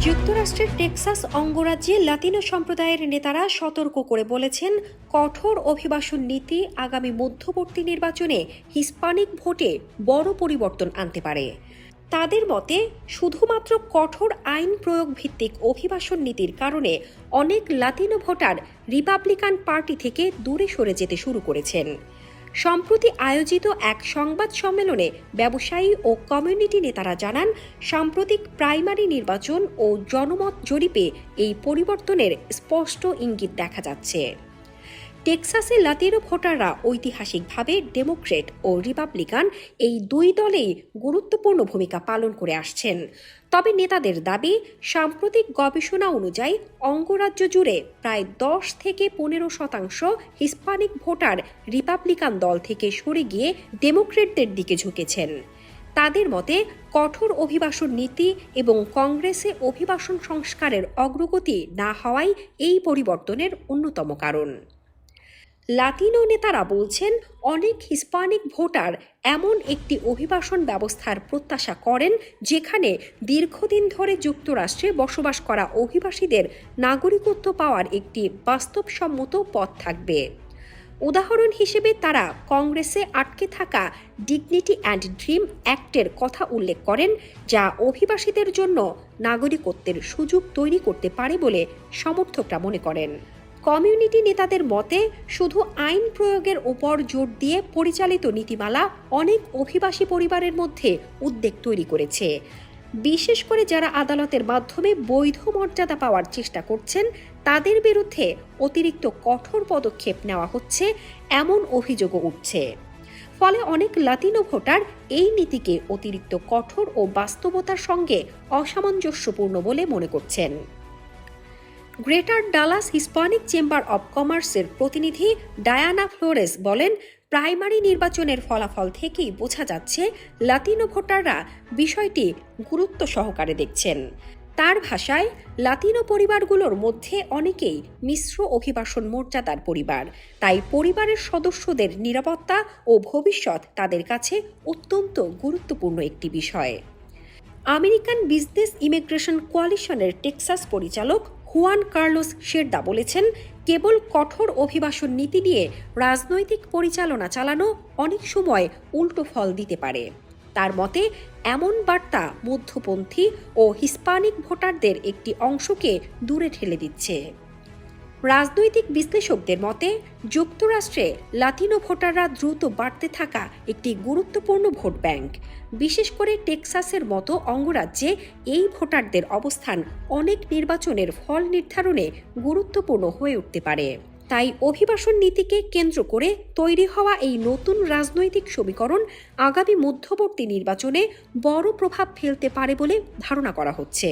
যুক্তরাষ্ট্রের Texas অঙ্গরাজ্যে Latino সম্প্রদায়ের নেতারা সতর্ক করে বলেছেন, কঠোর অভিবাসন নীতি আগামী মধ্যবর্তী নির্বাচনে হিস্পানিক ভোটে বড় পরিবর্তন আনতে পারে। তাদের মতে, শুধুমাত্র কঠোর আইন প্রয়োগ ভিত্তিক অভিবাসন নীতির কারণে অনেক লাতিনো ভোটার রিপাবলিকান পার্টি থেকে দূরে সরে যেতে শুরু করেছেন। সম্প্রতি আয়োজিত এক সংবাদ সম্মেলনে ব্যবসায়ী ও কমিউনিটি নেতারা জানান, সাম্প্রতিক প্রাইমারি নির্বাচন ও জনমত জরিপে এই পরিবর্তনের স্পষ্ট ইঙ্গিত দেখা যাচ্ছে। টেক্সাসে লাতিনো ভোটাররা ঐতিহাসিকভাবে ডেমোক্রেট ও রিপাবলিকান এই দুই দলেই গুরুত্বপূর্ণ ভূমিকা পালন করে আসছেন। তবে নেতাদের দাবি, সাম্প্রতিক গবেষণা অনুযায়ী অঙ্গরাজ্য জুড়ে প্রায় 10 থেকে 15% হিস্পানিক ভোটার রিপাবলিকান দল থেকে সরে গিয়ে ডেমোক্রেটদের দিকে ঝুঁকেছেন। তাদের মতে, কঠোর অভিবাসন নীতি এবং কংগ্রেসে অভিবাসন সংস্কারের অগ্রগতি না হওয়াই এই পরিবর্তনের অন্যতম কারণ। লাতিনো নেতারা বলছেন, অনেক হিস্পানিক ভোটার এমন একটি অভিবাসন ব্যবস্থার প্রত্যাশা করেন যেখানে দীর্ঘদিন ধরে যুক্তরাষ্ট্রে বসবাস করা অভিবাসীদের নাগরিকত্ব পাওয়ার একটি বাস্তবসম্মত পথ থাকবে। উদাহরণ হিসেবে তারা কংগ্রেসে আটকে থাকা ডিগনিটি অ্যান্ড ড্রিম অ্যাক্টের কথা উল্লেখ করেন, যা অভিবাসীদের জন্য নাগরিকত্বের সুযোগ তৈরি করতে পারে বলে সমর্থকরা মনে করেন। কমিউনিটি নেতাদের মতে, শুধু আইন প্রয়োগের উপর জোর দিয়ে পরিচালিত নীতিমালা অনেক অভিবাসী পরিবারের মধ্যে উদ্বেগ তৈরি করেছে, বিশেষ করে যারা আদালতের মাধ্যমে বৈধ মর্যাদা পাওয়ার চেষ্টা করছেন। তাদের বিরুদ্ধে অতিরিক্ত কঠোর পদক্ষেপ নেওয়া হচ্ছে এমন অভিযোগও উঠছে। ফলে অনেক লাতিনো ভোটার এই নীতিকে অতিরিক্ত কঠোর ও বাস্তবতার সঙ্গে অসামঞ্জস্যপূর্ণ বলে মনে করছেন। Greater Dallas Hispanic chamber of কমার্সের প্রতিনিধি ডায়ানা ফ্লোরেস বলেন, প্রাইমারি নির্বাচনের ফলাফল থেকেই বোঝা যাচ্ছে লাতিনো ভোটাররা বিষয়টি গুরুত্ব সহকারে দেখছেন। তার ভাষায়, লাতিনো পরিবারগুলোর মধ্যে অনেকেই মিশ্র অভিবাসন মর্যাদার পরিবার, তাই পরিবারের সদস্যদের নিরাপত্তা ও ভবিষ্যৎ তাদের কাছে অত্যন্ত গুরুত্বপূর্ণ একটি বিষয়। আমেরিকান বিজনেস ইমিগ্রেশন কোয়ালিশনের টেক্সাস পরিচালক হুয়ান কার্লোস শেরদা বলেছেন, কেবল কঠোর অভিবাসন নীতি নিয়ে রাজনৈতিক পরিচালনা চালানো অনেক সময় উল্টো ফল দিতে পারে। তার মতে, এমন বার্তা মধ্যপন্থী ও হিস্পানিক ভোটারদের একটি অংশকে দূরে ঠেলে দিচ্ছে। রাজনৈতিক বিশ্লেষকদের মতে, যুক্তরাষ্ট্রে লাতিনো ভোটাররা দ্রুত বাড়তে থাকা একটি গুরুত্বপূর্ণ ভোট ব্যাংক। বিশেষ করে টেক্সাসের মতো অঙ্গরাজ্যে এই ভোটারদের অবস্থান অনেক নির্বাচনের ফল নির্ধারণে গুরুত্বপূর্ণ হয়ে উঠতে পারে। তাই অভিবাসন নীতিকে কেন্দ্র করে তৈরি হওয়া এই নতুন রাজনৈতিক সমীকরণ আগামী মধ্যবর্তী নির্বাচনে বড় প্রভাব ফেলতে পারে বলে ধারণা করা হচ্ছে।